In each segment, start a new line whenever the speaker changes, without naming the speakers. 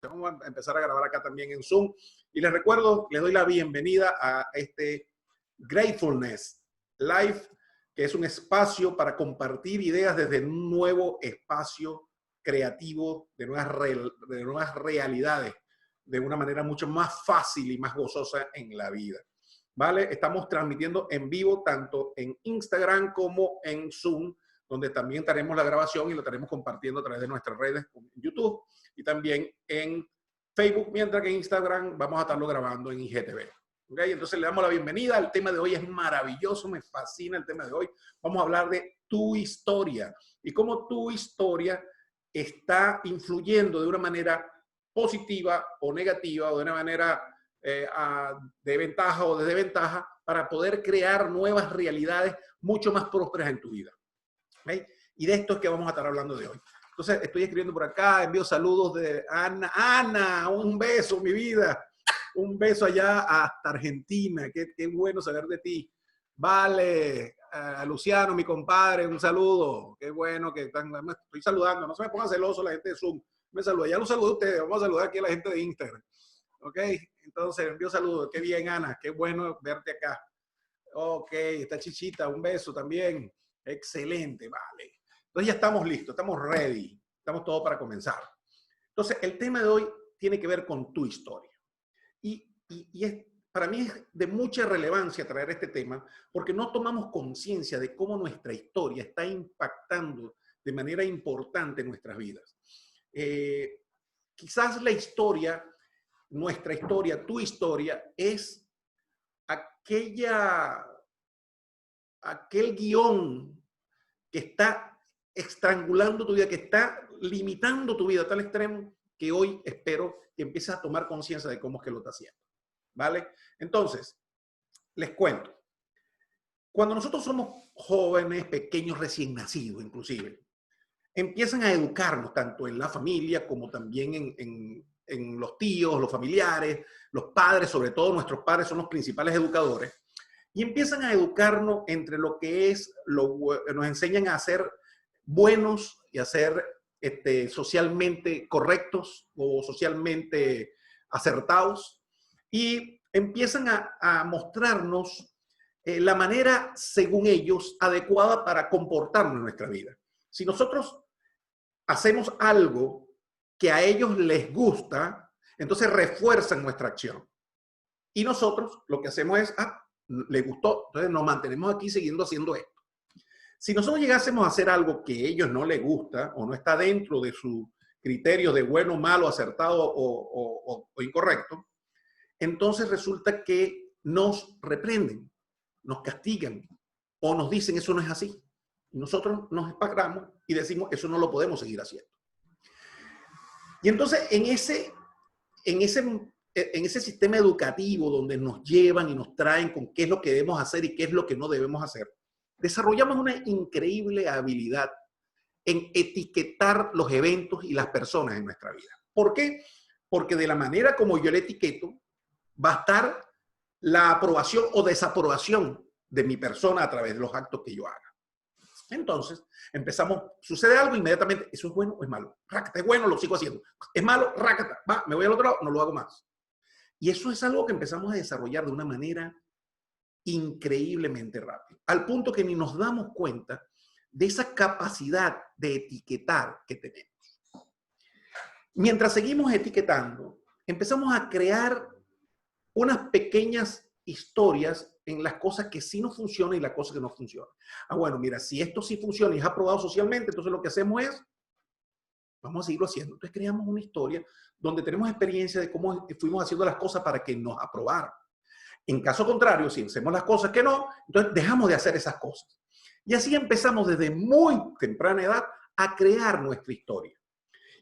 Vamos a empezar a grabar acá también en Zoom. Y les recuerdo, les doy la bienvenida a este Gratefulness Live, que es un espacio para compartir ideas desde un nuevo espacio creativo, de nuevas realidades, de una manera mucho más fácil y más gozosa en la vida. ¿Vale? Estamos transmitiendo en vivo tanto en Instagram como en Zoom, donde también tenemos la grabación y lo estaremos compartiendo a través de nuestras redes, en YouTube y también en Facebook, mientras que en Instagram vamos a estarlo grabando en IGTV. ¿Okay? Entonces le damos la bienvenida. El tema de hoy es maravilloso, me fascina el tema de hoy. Vamos a hablar de tu historia y cómo tu historia está influyendo de una manera positiva o negativa o de una manera de ventaja o de desventaja para poder crear nuevas realidades mucho más prósperas en tu vida. ¿Okay? Y de esto es que vamos a estar hablando de hoy. Entonces, estoy escribiendo por acá, envío saludos de Ana. Ana, un beso, mi vida. Un beso allá hasta Argentina. Qué bueno saber de ti. Vale, Luciano, mi compadre, un saludo. Qué bueno que están, me estoy saludando. No se me ponga celoso la gente de Zoom. Me saluda. Ya los saludo a ustedes. Vamos a saludar aquí a la gente de Instagram. Ok, entonces envío saludos. Qué bien, Ana. Qué bueno verte acá. Ok, está Chichita. Un beso también. Excelente, vale. Entonces ya estamos listos, estamos ready, estamos todos para comenzar. Entonces el tema de hoy tiene que ver con tu historia. Para mí es de mucha relevancia traer este tema porque no tomamos conciencia de cómo nuestra historia está impactando de manera importante en nuestras vidas. Quizás la historia, nuestra historia, tu historia, es aquel guión que está estrangulando tu vida, que está limitando tu vida a tal extremo que hoy espero que empieces a tomar conciencia de cómo es que lo está haciendo. ¿Vale? Entonces, les cuento. Cuando nosotros somos jóvenes, pequeños, recién nacidos inclusive, empiezan a educarnos tanto en la familia como también en los tíos, los familiares, los padres, sobre todo nuestros padres son los principales educadores. Y empiezan a educarnos entre lo que es, nos enseñan a ser buenos y a ser socialmente correctos o socialmente acertados. Y empiezan a mostrarnos la manera, según ellos, adecuada para comportarnos en nuestra vida. Si nosotros hacemos algo que a ellos les gusta, entonces refuerzan nuestra acción. Y nosotros lo que hacemos es, le gustó, entonces nos mantenemos aquí siguiendo haciendo esto. Si nosotros llegásemos a hacer algo que a ellos no les gusta o no está dentro de su criterio de bueno, malo, acertado o incorrecto, entonces resulta que nos reprenden, nos castigan o nos dicen eso no es así. Y nosotros nos espacramos y decimos eso no lo podemos seguir haciendo. Y entonces en ese sistema educativo donde nos llevan y nos traen con qué es lo que debemos hacer y qué es lo que no debemos hacer, desarrollamos una increíble habilidad en etiquetar los eventos y las personas en nuestra vida. ¿Por qué? Porque de la manera como yo le etiqueto, va a estar la aprobación o desaprobación de mi persona a través de los actos que yo haga. Entonces, sucede algo inmediatamente, ¿eso es bueno o es malo? Rácata, es bueno, lo sigo haciendo. Es malo, rácata, va, me voy al otro lado, no lo hago más. Y eso es algo que empezamos a desarrollar de una manera increíblemente rápida, al punto que ni nos damos cuenta de esa capacidad de etiquetar que tenemos. Mientras seguimos etiquetando, empezamos a crear unas pequeñas historias en las cosas que sí nos funcionan y las cosas que no funcionan. Bueno, mira, si esto sí funciona y es aprobado socialmente, entonces lo que hacemos es, vamos a seguirlo haciendo. Entonces creamos una historia donde tenemos experiencia de cómo fuimos haciendo las cosas para que nos aprobaran. En caso contrario, si hacemos las cosas que no, entonces dejamos de hacer esas cosas. Y así empezamos desde muy temprana edad a crear nuestra historia.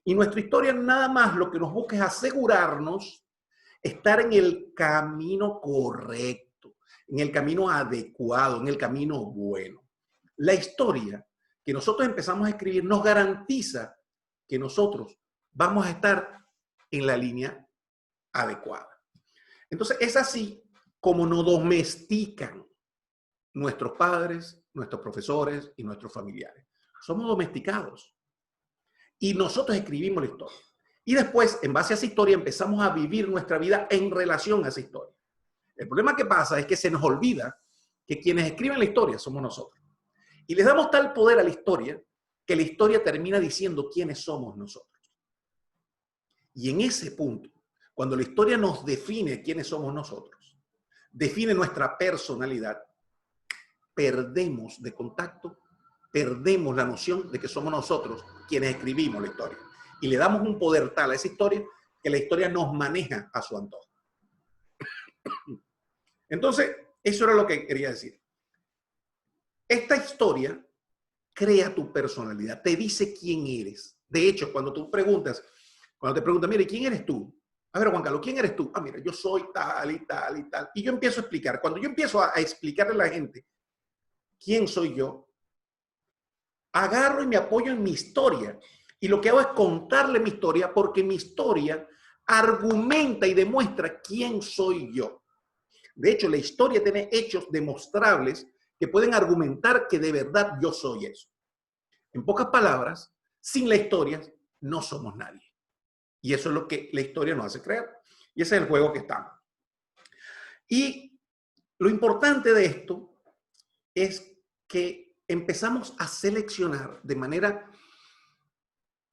Y nuestra historia nada más lo que nos busca es asegurarnos estar en el camino correcto, en el camino adecuado, en el camino bueno. La historia que nosotros empezamos a escribir nos garantiza que nosotros vamos a estar en la línea adecuada. Entonces, es así como nos domestican nuestros padres, nuestros profesores y nuestros familiares. Somos domesticados. Y nosotros escribimos la historia. Y después, en base a esa historia, empezamos a vivir nuestra vida en relación a esa historia. El problema que pasa es que se nos olvida que quienes escriben la historia somos nosotros. Y les damos tal poder a la historia que la historia termina diciendo quiénes somos nosotros. Y en ese punto, cuando la historia nos define quiénes somos nosotros, define nuestra personalidad, perdemos de contacto, perdemos la noción de que somos nosotros quienes escribimos la historia. Y le damos un poder tal a esa historia que la historia nos maneja a su antojo. Entonces, eso era lo que quería decir. Esta historia crea tu personalidad, te dice quién eres. De hecho, cuando te preguntas, mire, ¿quién eres tú? A ver, Juan Carlos, ¿quién eres tú? Ah, mira, yo soy tal y tal y tal. Y yo empiezo a explicar. Cuando yo empiezo a explicarle a la gente quién soy yo, agarro y me apoyo en mi historia. Y lo que hago es contarle mi historia porque mi historia argumenta y demuestra quién soy yo. De hecho, la historia tiene hechos demostrables que pueden argumentar que de verdad yo soy eso. En pocas palabras, sin la historia no somos nadie. Y eso es lo que la historia nos hace creer. Y ese es el juego que estamos. Y lo importante de esto es que empezamos a seleccionar de manera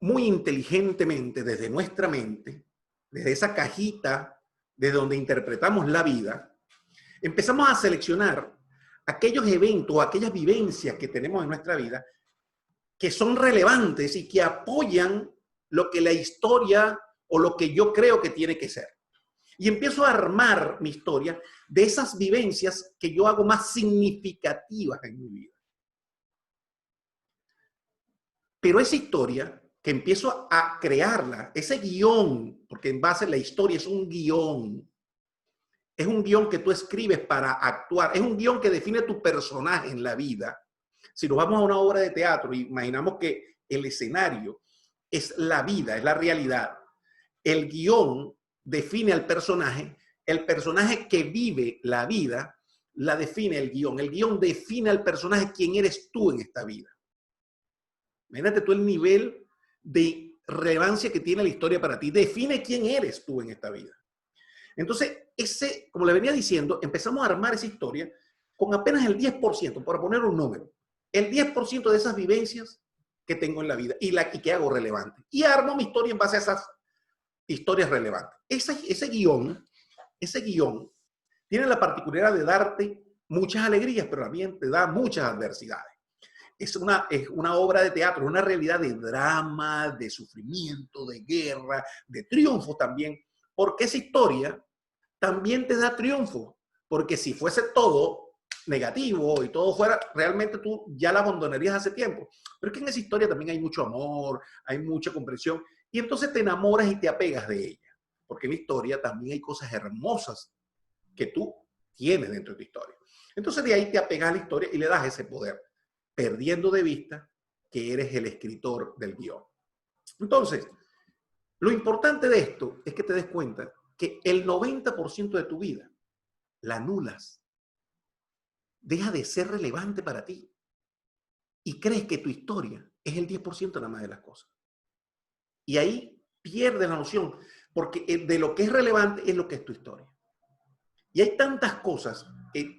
muy inteligentemente desde nuestra mente, desde esa cajita de donde interpretamos la vida, empezamos a seleccionar aquellos eventos, aquellas vivencias que tenemos en nuestra vida que son relevantes y que apoyan lo que la historia o lo que yo creo que tiene que ser. Y empiezo a armar mi historia de esas vivencias que yo hago más significativas en mi vida. Pero esa historia que empiezo a crearla, ese guión, porque en base a la historia es un guión que tú escribes para actuar, es un guión que define tu personaje en la vida. Si nos vamos a una obra de teatro, imaginamos que el escenario es la vida, es la realidad. El guión define al personaje, el personaje que vive la vida la define el guión define al personaje quién eres tú en esta vida. Imagínate tú el nivel de relevancia que tiene la historia para ti, define quién eres tú en esta vida. Entonces, como le venía diciendo, empezamos a armar esa historia con apenas el 10%, para poner un número, el 10% de esas vivencias que tengo en la vida y que hago relevante. Y armo mi historia en base a esas historias relevantes. Ese guión tiene la particularidad de darte muchas alegrías, pero también te da muchas adversidades. Es una obra de teatro, una realidad de drama, de sufrimiento, de guerra, de triunfo también, porque esa historia también te da triunfo, porque si fuese todo negativo y todo fuera, realmente tú ya la abandonarías hace tiempo. Pero es que en esa historia también hay mucho amor, hay mucha comprensión, y entonces te enamoras y te apegas de ella, porque en la historia también hay cosas hermosas que tú tienes dentro de tu historia. Entonces de ahí te apegas a la historia y le das ese poder, perdiendo de vista que eres el escritor del guión. Entonces, lo importante de esto es que te des cuenta que el 90% de tu vida la anulas. Deja de ser relevante para ti. Y crees que tu historia es el 10% nada más de las cosas. Y ahí pierdes la noción, porque de lo que es relevante es lo que es tu historia. Y hay tantas cosas que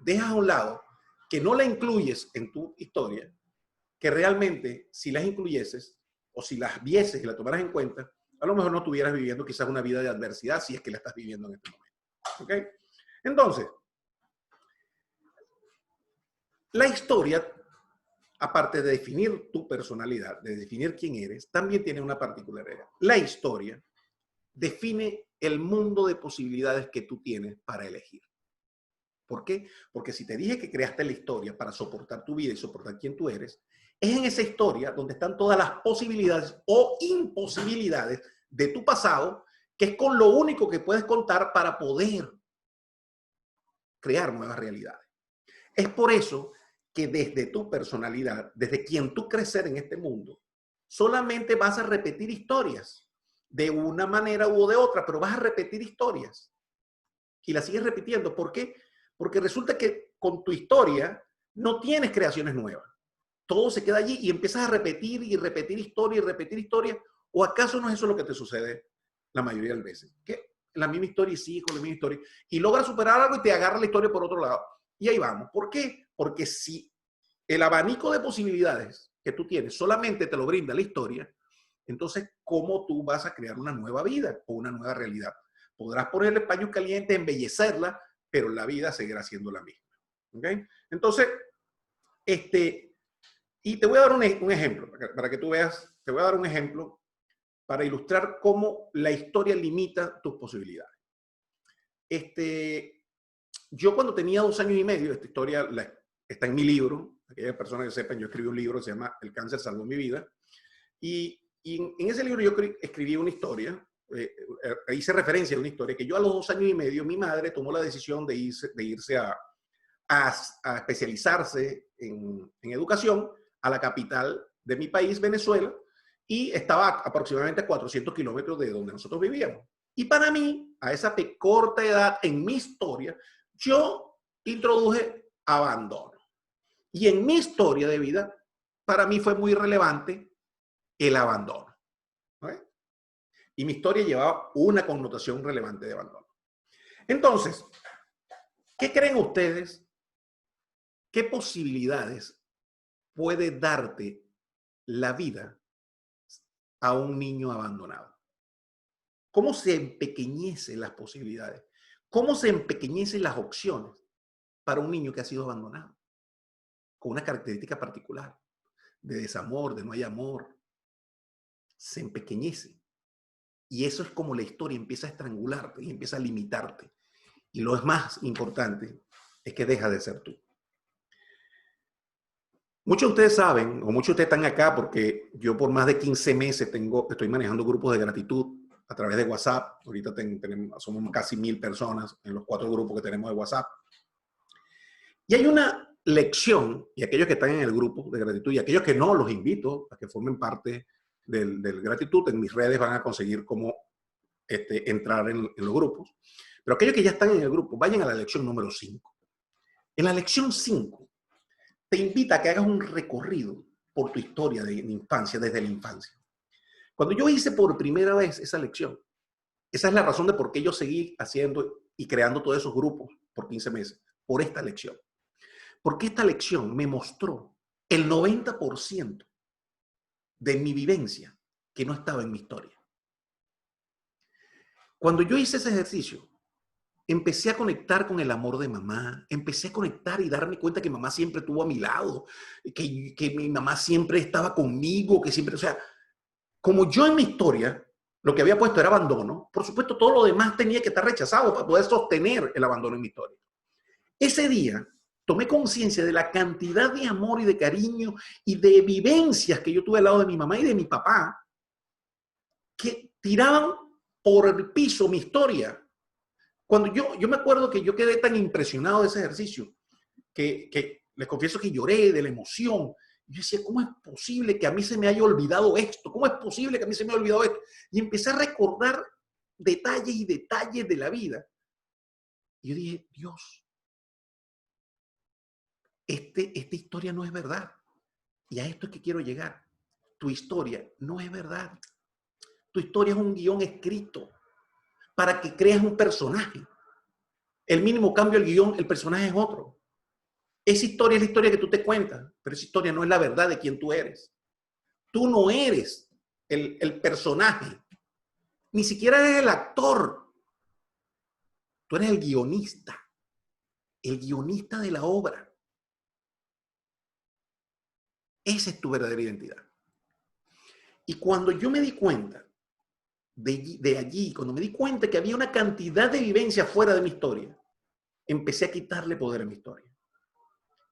dejas a un lado, que no la incluyes en tu historia, que realmente si las incluyeses o si las vieses y las tomaras en cuenta, a lo mejor no estuvieras viviendo quizás una vida de adversidad si es que la estás viviendo en este momento. ¿Ok? Entonces, la historia, aparte de definir tu personalidad, de definir quién eres, también tiene una particularidad. La historia define el mundo de posibilidades que tú tienes para elegir. ¿Por qué? Porque si te dije que creaste la historia para soportar tu vida y soportar quién tú eres, es en esa historia donde están todas las posibilidades o imposibilidades de tu pasado, que es con lo único que puedes contar para poder crear nuevas realidades. Es por eso que desde tu personalidad, desde quien tú crecer en este mundo, solamente vas a repetir historias de una manera u de otra, pero vas a repetir historias y las sigues repitiendo. ¿Por qué? Porque resulta que con tu historia no tienes creaciones nuevas. Todo se queda allí y empiezas a repetir y repetir historia y repetir historia ¿O acaso no es eso lo que te sucede la mayoría de las veces? Que la misma historia y sigue con la misma historia y logras superar algo y te agarra la historia por otro lado. Y ahí vamos. ¿Por qué? Porque si el abanico de posibilidades que tú tienes solamente te lo brinda la historia, entonces, ¿cómo tú vas a crear una nueva vida o una nueva realidad? Podrás ponerle paño caliente, embellecerla, pero la vida seguirá siendo la misma. ¿Ok? Entonces, y te voy a dar un ejemplo, para que tú veas, te voy a dar un ejemplo para ilustrar cómo la historia limita tus posibilidades. Yo cuando tenía 2 años y medio, esta historia está en mi libro, aquellas personas que sepan, yo escribí un libro que se llama El cáncer salvó mi vida, y en ese libro yo escribí una historia, hice referencia a una historia que yo a los 2 años y medio, mi madre tomó la decisión de irse a especializarse en educación a la capital de mi país, Venezuela, y estaba aproximadamente a 400 kilómetros de donde nosotros vivíamos. Y para mí, a esa corta edad, en mi historia, yo introduje abandono. Y en mi historia de vida, para mí fue muy relevante el abandono. ¿No? Y mi historia llevaba una connotación relevante de abandono. Entonces, ¿qué creen ustedes? ¿Qué posibilidades puede darte la vida a un niño abandonado? ¿Cómo se empequeñecen las posibilidades? ¿Cómo se empequeñecen las opciones para un niño que ha sido abandonado? Con una característica particular, de desamor, de no hay amor. Se empequeñece. Y eso es como la historia empieza a estrangularte y empieza a limitarte. Y lo más importante es que deja de ser tú. Muchos de ustedes saben, o muchos de ustedes están acá porque yo por más de 15 meses estoy manejando grupos de gratitud a través de WhatsApp. Ahorita somos casi 1000 personas en los 4 grupos que tenemos de WhatsApp. Y hay una lección, y aquellos que están en el grupo de gratitud y aquellos que no, los invito a que formen parte del gratitud. En mis redes van a conseguir cómo entrar en los grupos. Pero aquellos que ya están en el grupo, vayan a la lección número 5. En la lección 5, te invita a que hagas un recorrido por tu historia de infancia, desde la infancia. Cuando yo hice por primera vez esa lección, esa es la razón de por qué yo seguí haciendo y creando todos esos grupos por 15 meses, por esta lección. Porque esta lección me mostró el 90% de mi vivencia que no estaba en mi historia. Cuando yo hice ese ejercicio, empecé a conectar con el amor de mamá, empecé a conectar y darme cuenta que mamá siempre estuvo a mi lado, que mi mamá siempre estaba conmigo, que siempre, o sea, como yo en mi historia, lo que había puesto era abandono, por supuesto todo lo demás tenía que estar rechazado para poder sostener el abandono en mi historia. Ese día tomé conciencia de la cantidad de amor y de cariño y de vivencias que yo tuve al lado de mi mamá y de mi papá, que tiraban por el piso mi historia. Cuando yo me acuerdo que yo quedé tan impresionado de ese ejercicio que les confieso que lloré de la emoción. Yo decía, ¿cómo es posible que a mí se me haya olvidado esto? ¿Cómo es posible que a mí se me haya olvidado esto? Y empecé a recordar detalles y detalles de la vida. Y yo dije, Dios, esta historia no es verdad. Y a esto es que quiero llegar. Tu historia no es verdad. Tu historia es un guión escrito para que creas un personaje. El mínimo cambio del guión, el personaje es otro. Esa historia es la historia que tú te cuentas, pero esa historia no es la verdad de quién tú eres. Tú no eres el personaje, ni siquiera eres el actor. Tú eres el guionista de la obra. Esa es tu verdadera identidad. Y cuando yo me di cuenta de allí, cuando me di cuenta que había una cantidad de vivencia fuera de mi historia, empecé a quitarle poder a mi historia.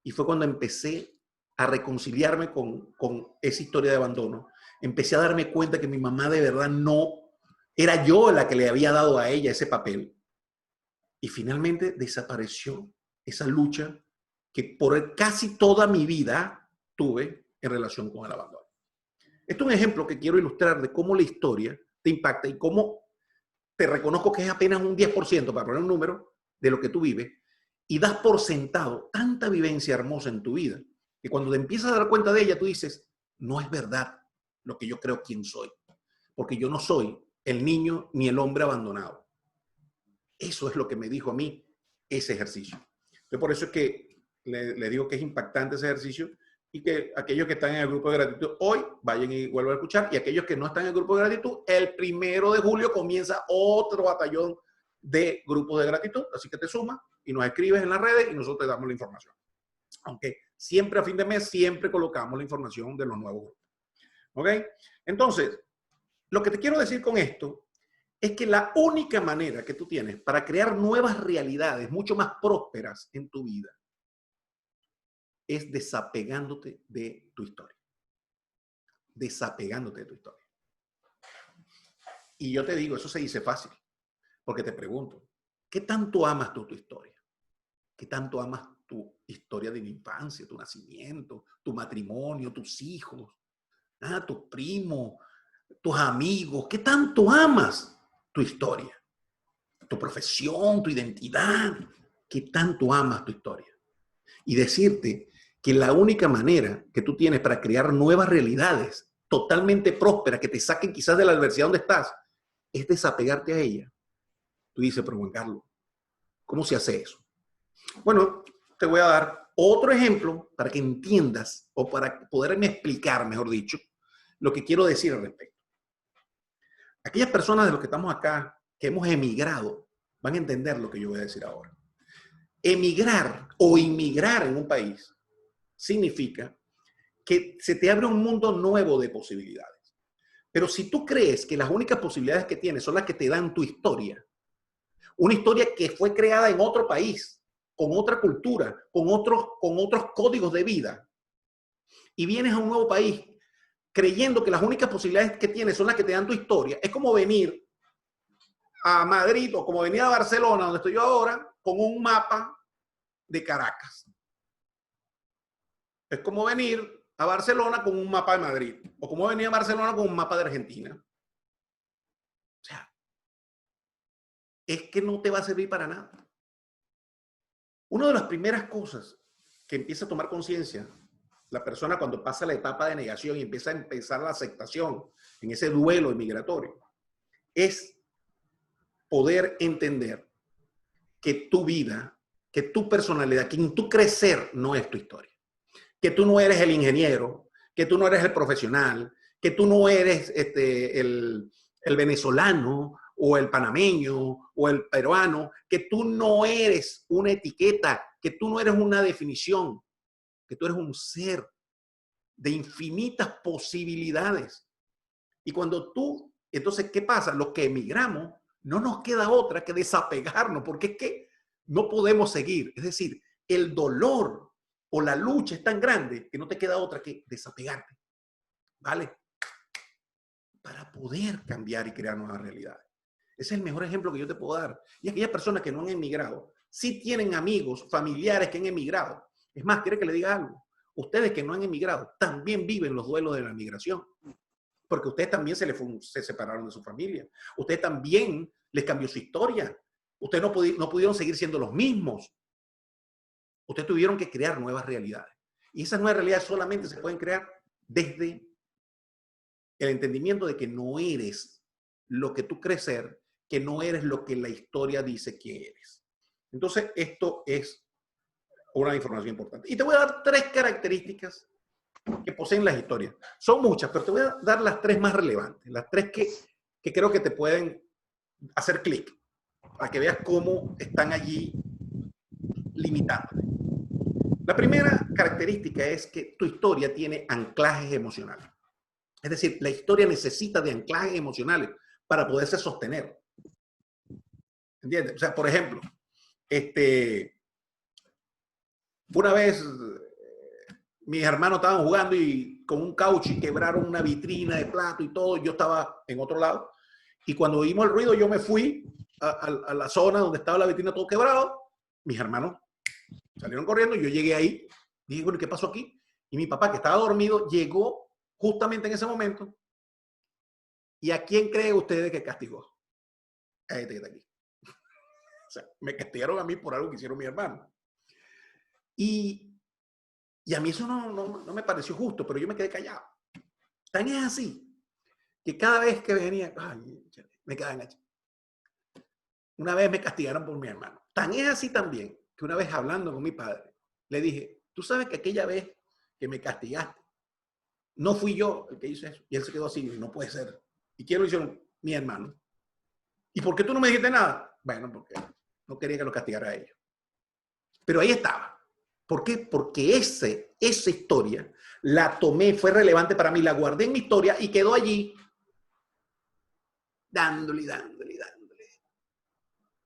Y fue cuando empecé a reconciliarme con esa historia de abandono. Empecé a darme cuenta que mi mamá de verdad no era yo la que le había dado a ella ese papel. Y finalmente desapareció esa lucha que por casi toda mi vida tuve en relación con el abandono. Este es un ejemplo que quiero ilustrar de cómo la historia te impacta y cómo te reconozco que es apenas un 10%, para poner un número, de lo que tú vives, y das por sentado tanta vivencia hermosa en tu vida, que cuando te empiezas a dar cuenta de ella, tú dices, no es verdad lo que yo creo quién soy. porque yo no soy el niño ni el hombre abandonado. Eso es lo que me dijo a mí ese ejercicio. Entonces, por eso es que le digo que es impactante ese ejercicio y que aquellos que están en el grupo de gratitud hoy vayan y vuelvan a escuchar, y aquellos que no están en el grupo de gratitud, el 1 de julio comienza otro batallón de grupos de gratitud, así que te sumas y nos escribes en las redes y nosotros te damos la información. Aunque siempre a fin de mes, siempre colocamos la información de los nuevos grupos. ¿Ok? Entonces, lo que te quiero decir con esto es que la única manera que tú tienes para crear nuevas realidades mucho más prósperas en tu vida es desapegándote de tu historia. Desapegándote de tu historia. Y yo te digo, eso se dice fácil, porque te pregunto, ¿qué tanto amas tú tu historia? ¿Qué tanto amas tu historia de la infancia, tu nacimiento, tu matrimonio, tus hijos, tus primos, tus amigos? ¿Qué tanto amas tu historia? Tu profesión, tu identidad. ¿Qué tanto amas tu historia? Y decirte que la única manera que tú tienes para crear nuevas realidades totalmente prósperas, que te saquen quizás de la adversidad donde estás, es desapegarte a ella. Tú dices, pero Juan Carlos, ¿cómo se hace eso? Bueno, te voy a dar otro ejemplo para que entiendas, o para poderme explicar, mejor dicho, lo que quiero decir al respecto. Aquellas personas de los que estamos acá, que hemos emigrado, van a entender lo que yo voy a decir ahora. Emigrar o inmigrar en un país significa que se te abre un mundo nuevo de posibilidades. Pero si tú crees que las únicas posibilidades que tienes son las que te dan tu historia, una historia que fue creada en otro país, con otra cultura, con otros códigos de vida, y vienes a un nuevo país creyendo que las únicas posibilidades que tienes son las que te dan tu historia, es como venir a Madrid o como venir a Barcelona, donde estoy yo ahora, con un mapa de Caracas. Es como venir a Barcelona con un mapa de Madrid, o como venir a Barcelona con un mapa de Argentina. O sea, es que no te va a servir para nada. Una de las primeras cosas que empieza a tomar conciencia la persona cuando pasa la etapa de negación y empieza a empezar la aceptación en ese duelo inmigratorio es poder entender que tu vida, que tu personalidad, que en tu crecer no es tu historia. Que tú no eres el ingeniero, que tú no eres el profesional, que tú no eres el venezolano o el panameño o el peruano, que tú no eres una etiqueta, que tú no eres una definición, que tú eres un ser de infinitas posibilidades. Y cuando tú, entonces, ¿qué pasa? Los que emigramos, no nos queda otra que desapegarnos, porque es que no podemos seguir. Es decir, el dolor o la lucha es tan grande que no te queda otra que desapegarte, ¿vale? Para poder cambiar y crear nuevas realidades. Ese es el mejor ejemplo que yo te puedo dar. Y aquellas personas que no han emigrado, sí tienen amigos, familiares que han emigrado. Es más, ¿quiere que le diga algo? Ustedes que no han emigrado también viven los duelos de la migración. Porque ustedes también se separaron de su familia. Ustedes también les cambió su historia. Ustedes no pudieron seguir siendo los mismos. Ustedes tuvieron que crear nuevas realidades. Y esas nuevas realidades solamente se pueden crear desde el entendimiento de que no eres lo que tú crees ser, que no eres lo que la historia dice que eres. Entonces, esto es una información importante. Y te voy a dar 3 características que poseen las historias. Son muchas, pero te voy a dar las 3 más relevantes, las 3 que creo que te pueden hacer clic, para que veas cómo están allí limitándote. La primera característica es que tu historia tiene anclajes emocionales. Es decir, la historia necesita de anclajes emocionales para poderse sostener. ¿Entiendes? O sea, por ejemplo, una vez mis hermanos estaban jugando y con un caucho y quebraron una vitrina de plato y todo. Yo estaba en otro lado. Y cuando oímos el ruido, yo me fui a la zona donde estaba la vitrina todo quebrado. Mis hermanos salieron corriendo. Yo llegué ahí. Dije, bueno, ¿qué pasó aquí? Y mi papá, que estaba dormido, llegó justamente en ese momento. ¿Y a quién cree ustedes que castigó? A este que está aquí. O sea, me castigaron a mí por algo que hicieron mis hermanos. Y a mí eso no me pareció justo, pero yo me quedé callado. Tan es así que cada vez que venía, ay, me quedaba enganchado. Una vez me castigaron por mi hermano. Tan es así también que una vez hablando con mi padre, le dije, tú sabes que aquella vez que me castigaste, no fui yo el que hizo eso. Y él se quedó así, no puede ser. ¿Y quién lo hizo? Mi hermano. ¿Y por qué tú no me dijiste nada? Bueno, porque no quería que lo castigara a ellos. Pero ahí estaba. ¿Por qué? Porque esa historia la tomé, fue relevante para mí, la guardé en mi historia y quedó allí dándole.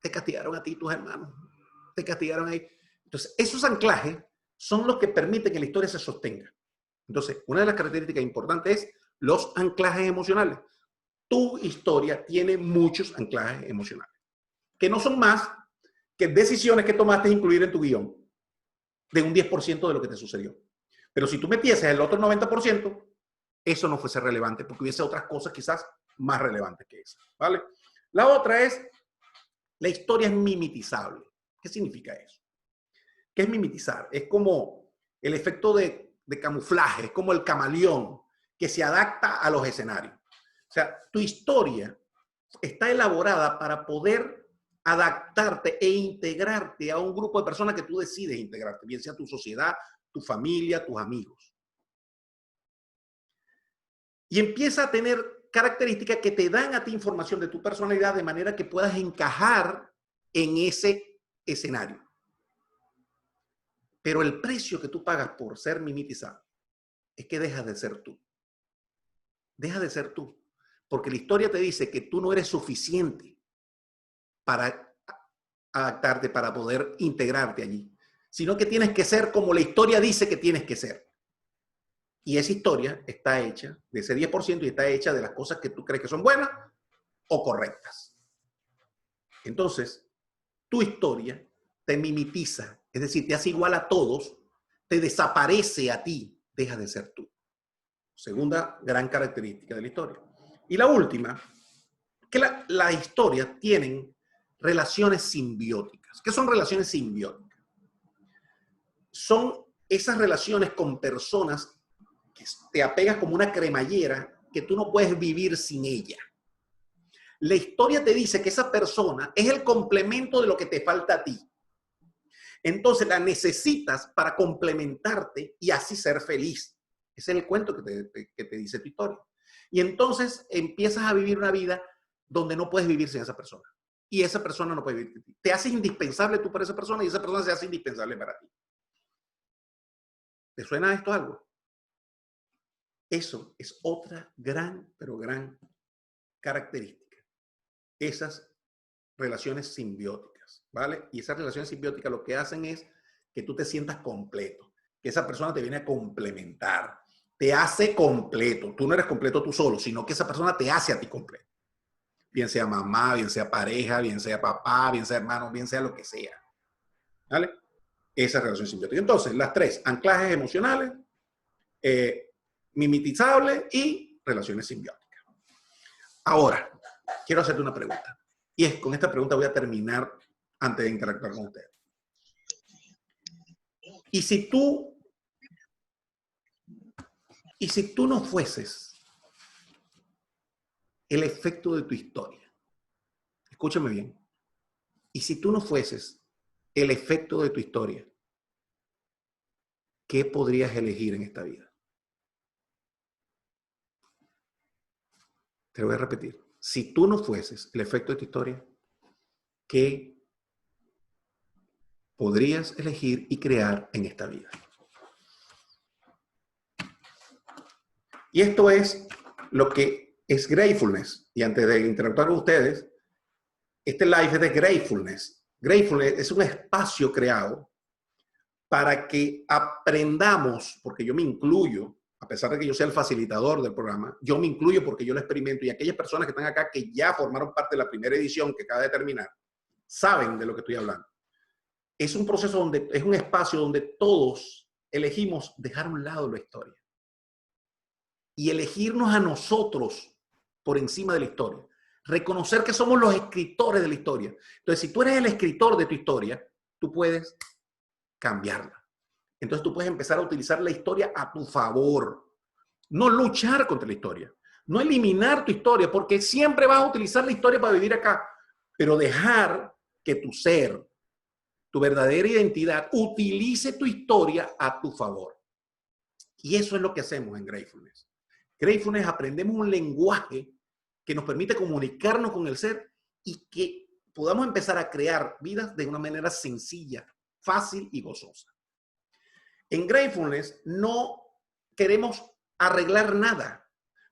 Te castigaron a ti, tus hermanos. Te castigaron ahí. Entonces, esos anclajes son los que permiten que la historia se sostenga. Entonces, una de las características importantes es los anclajes emocionales. Tu historia tiene muchos anclajes emocionales, que no son más que decisiones que tomaste incluir en tu guión de un 10% de lo que te sucedió. Pero si tú metieses el otro 90%, eso no fuese relevante, porque hubiese otras cosas quizás más relevantes que esas, ¿vale? La otra es, la historia es mimetizable. ¿Qué significa eso? ¿Qué es mimetizar? Es como el efecto de camuflaje, es como el camaleón que se adapta a los escenarios. O sea, tu historia está elaborada para poder adaptarte e integrarte a un grupo de personas que tú decides integrarte, bien sea tu sociedad, tu familia, tus amigos. Y empieza a tener características que te dan a ti información de tu personalidad de manera que puedas encajar en ese escenario. Pero el precio que tú pagas por ser mimetizado es que dejas de ser tú. Dejas de ser tú. Porque la historia te dice que tú no eres suficiente para adaptarte, para poder integrarte allí, sino que tienes que ser como la historia dice que tienes que ser. Y esa historia está hecha de ese 10% y está hecha de las cosas que tú crees que son buenas o correctas. Entonces, tu historia te mimetiza, es decir, te hace igual a todos, te desaparece a ti, deja de ser tú. Segunda gran característica de la historia. Y la última, que la historia tienen relaciones simbióticas. ¿Qué son relaciones simbióticas? Son esas relaciones con personas que te apegas como una cremallera que tú no puedes vivir sin ella. La historia te dice que esa persona es el complemento de lo que te falta a ti. Entonces la necesitas para complementarte y así ser feliz. Ese es el cuento que te dice tu historia. Y entonces empiezas a vivir una vida donde no puedes vivir sin esa persona. Y esa persona no puede vivir sin ti. Te haces indispensable tú para esa persona y esa persona se hace indispensable para ti. ¿Te suena esto algo? Eso es otra gran, pero gran característica. Esas relaciones simbióticas, ¿vale? Y esas relaciones simbióticas lo que hacen es que tú te sientas completo, que esa persona te viene a complementar, te hace completo. Tú no eres completo tú solo, sino que esa persona te hace a ti completo. Bien sea mamá, bien sea pareja, bien sea papá, bien sea hermano, bien sea lo que sea. ¿Vale? Esa relación simbiótica. Entonces, las tres, anclajes emocionales, mimetizables y relaciones simbióticas. Ahora, quiero hacerte una pregunta. Y es, con esta pregunta voy a terminar antes de interactuar con ustedes. Y si tú no fueses el efecto de tu historia, escúchame bien, y si tú no fueses el efecto de tu historia, ¿qué podrías elegir en esta vida? Te lo voy a repetir. Si tú no fueses el efecto de tu historia, ¿qué podrías elegir y crear en esta vida? Y esto es lo que es Gratefulness. Y antes de interactuar con ustedes, este live es de Gratefulness. Gratefulness es un espacio creado para que aprendamos, porque yo me incluyo, a pesar de que yo sea el facilitador del programa, yo me incluyo porque yo lo experimento y aquellas personas que están acá que ya formaron parte de la primera edición que acaba de terminar, saben de lo que estoy hablando. Es un proceso donde, es un espacio donde todos elegimos dejar a un lado la historia y elegirnos a nosotros por encima de la historia. Reconocer que somos los escritores de la historia. Entonces, si tú eres el escritor de tu historia, tú puedes cambiarla. Entonces, tú puedes empezar a utilizar la historia a tu favor. No luchar contra la historia. No eliminar tu historia, porque siempre vas a utilizar la historia para vivir acá, pero dejar que tu ser, tu verdadera identidad, utilice tu historia a tu favor. Y eso es lo que hacemos en Gratefulness. Gratefulness aprendemos un lenguaje que nos permite comunicarnos con el ser y que podamos empezar a crear vidas de una manera sencilla, fácil y gozosa. En Gratefulness no queremos arreglar nada,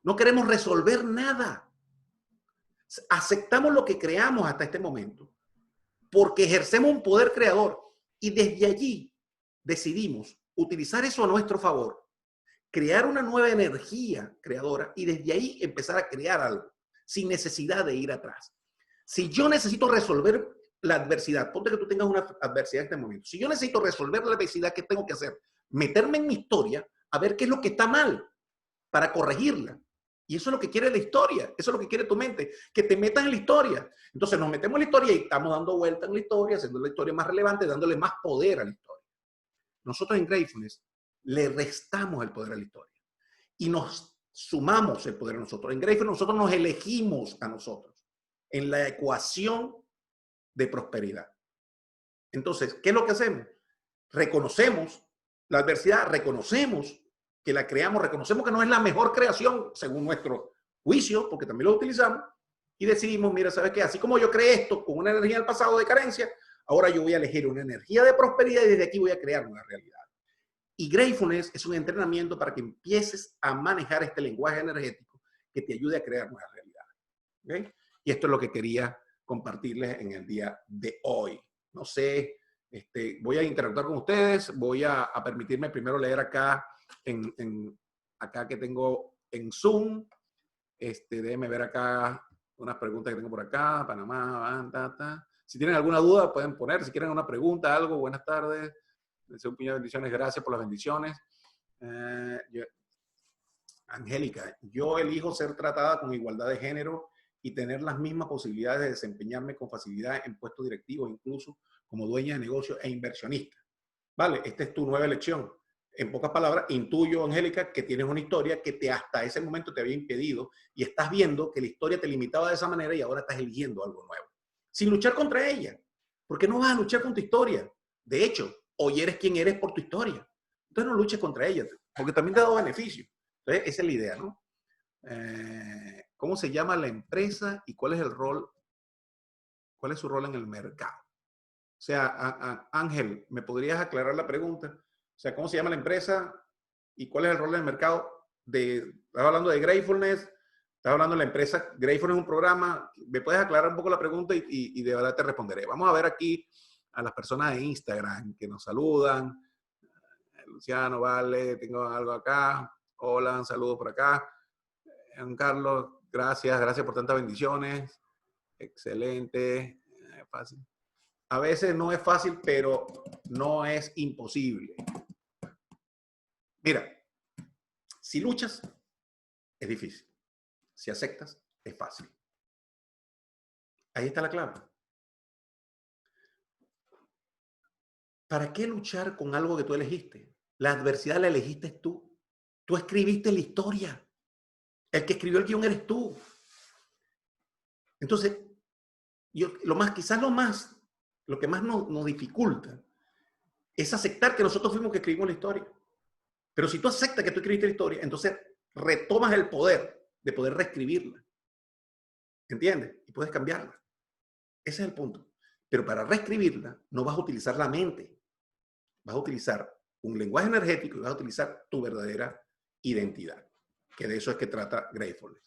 no queremos resolver nada. Aceptamos lo que creamos hasta este momento porque ejercemos un poder creador y desde allí decidimos utilizar eso a nuestro favor, crear una nueva energía creadora y desde ahí empezar a crear algo sin necesidad de ir atrás. Si yo necesito resolver la adversidad, ponte que tú tengas una adversidad en este momento, si yo necesito resolver la adversidad, ¿qué tengo que hacer? Meterme en mi historia a ver qué es lo que está mal para corregirla. Y eso es lo que quiere la historia, eso es lo que quiere tu mente, que te metas en la historia. Entonces nos metemos en la historia y estamos dando vueltas en la historia, haciendo la historia más relevante, dándole más poder a la historia. Nosotros en Gratefulness le restamos el poder a la historia y nos sumamos el poder a nosotros. En Gratefulness nosotros nos elegimos a nosotros en la ecuación de prosperidad. Entonces, ¿qué es lo que hacemos? Reconocemos la adversidad, reconocemos que la creamos, reconocemos que no es la mejor creación según nuestro juicio, porque también lo utilizamos, y decidimos, mira, ¿sabes qué? Así como yo creé esto con una energía del pasado de carencia, ahora yo voy a elegir una energía de prosperidad y desde aquí voy a crear una realidad. Y Gratefulness es un entrenamiento para que empieces a manejar este lenguaje energético que te ayude a crear nuevas realidades. ¿Okay? Y esto es lo que quería compartirles en el día de hoy. No sé, voy a interactuar con ustedes, voy a permitirme primero leer acá, acá que tengo en Zoom. Déjenme ver acá unas preguntas que tengo por acá. Panamá, Si tienen alguna duda, pueden poner. Si quieren una pregunta, algo, buenas tardes. Deseo un puñado de bendiciones, gracias por las bendiciones. Angélica, yo elijo ser tratada con igualdad de género y tener las mismas posibilidades de desempeñarme con facilidad en puestos directivos, incluso como dueña de negocio e inversionista. Vale, esta es tu nueva elección. En pocas palabras, intuyo, Angélica, que tienes una historia que hasta ese momento te había impedido y estás viendo que la historia te limitaba de esa manera y ahora estás eligiendo algo nuevo. Sin luchar contra ella. ¿Por qué no vas a luchar con tu historia? De hecho, hoy eres quien eres por tu historia. Entonces no luches contra ella, porque también te ha dado beneficio. Entonces, esa es la idea, ¿no? ¿Cómo se llama la empresa y cuál es el rol? ¿Cuál es su rol en el mercado? O sea, Ángel, ¿me podrías aclarar la pregunta? O sea, ¿cómo se llama la empresa y cuál es el rol en el mercado? Estás hablando de Gratefulness, estás hablando de la empresa. Gratefulness es un programa. ¿Me puedes aclarar un poco la pregunta y de verdad te responderé? Vamos a ver aquí a las personas de Instagram que nos saludan. Luciano, vale, tengo algo acá. Hola, un saludo por acá. Carlos, gracias por tantas bendiciones. Excelente. Fácil. A veces no es fácil, pero no es imposible. Mira, si luchas, es difícil. Si aceptas, es fácil. Ahí está la clave. ¿Para qué luchar con algo que tú elegiste? La adversidad la elegiste tú. Tú escribiste la historia. El que escribió el guión eres tú. Entonces, lo que más nos dificulta es aceptar que nosotros fuimos que escribimos la historia. Pero si tú aceptas que tú escribiste la historia, entonces retomas el poder de poder reescribirla. ¿Entiendes? Y puedes cambiarla. Ese es el punto. Pero para reescribirla, no vas a utilizar la mente. Vas a utilizar un lenguaje energético y vas a utilizar tu verdadera identidad. Que de eso es que trata Gratefulness.